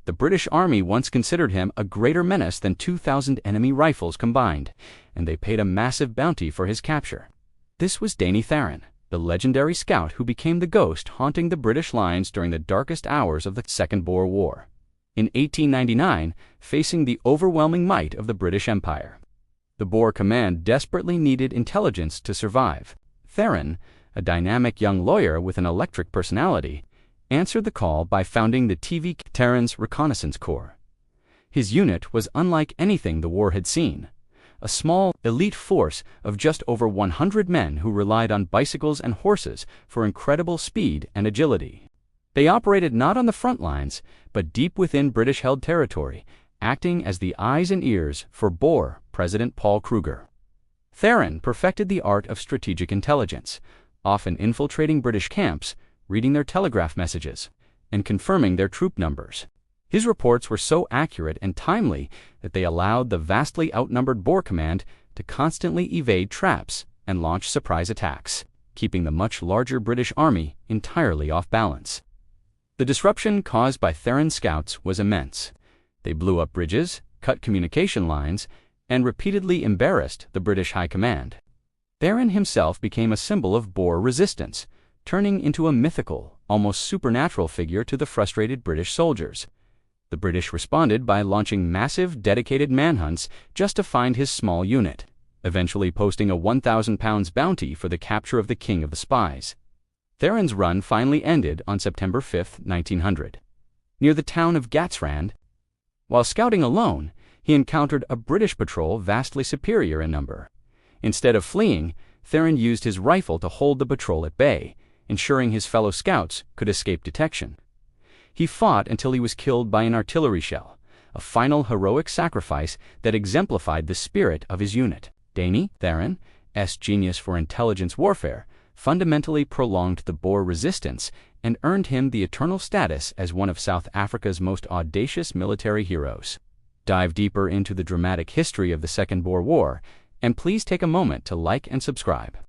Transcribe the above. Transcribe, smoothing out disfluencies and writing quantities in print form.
The British Army once considered him a greater menace than 2,000 enemy rifles combined, and they paid a massive bounty for his capture. This was Danie Theron, the legendary scout who became the ghost haunting the British lines during the darkest hours of the Second Boer War. In 1899, facing the overwhelming might of the British Empire, the Boer command desperately needed intelligence to survive. Theron, a dynamic young lawyer with an electric personality, answered the call by founding the T.V.K. Theron's Reconnaissance Corps. His unit was unlike anything the war had seen, a small, elite force of just over 100 men who relied on bicycles and horses for incredible speed and agility. They operated not on the front lines, but deep within British-held territory, acting as the eyes and ears for Boer President Paul Kruger. Theron perfected the art of strategic intelligence, often infiltrating British camps, reading their telegraph messages, and confirming their troop numbers. His reports were so accurate and timely that they allowed the vastly outnumbered Boer command to constantly evade traps and launch surprise attacks, keeping the much larger British army entirely off balance. The disruption caused by Theron's scouts was immense. They blew up bridges, cut communication lines, and repeatedly embarrassed the British High Command. Theron himself became a symbol of Boer resistance, turning into a mythical, almost supernatural figure to the frustrated British soldiers. The British responded by launching massive, dedicated manhunts just to find his small unit, eventually posting a £1,000 bounty for the capture of the King of the Spies. Theron's run finally ended on September 5, 1900. Near the town of Gatsrand, while scouting alone, he encountered a British patrol vastly superior in number. Instead of fleeing, Theron used his rifle to hold the patrol at bay, ensuring his fellow scouts could escape detection. He fought until he was killed by an artillery shell, a final heroic sacrifice that exemplified the spirit of his unit. Danie Theron's genius for intelligence warfare fundamentally prolonged the Boer resistance and earned him the eternal status as one of South Africa's most audacious military heroes. Dive deeper into the dramatic history of the Second Boer War, and please take a moment to like and subscribe.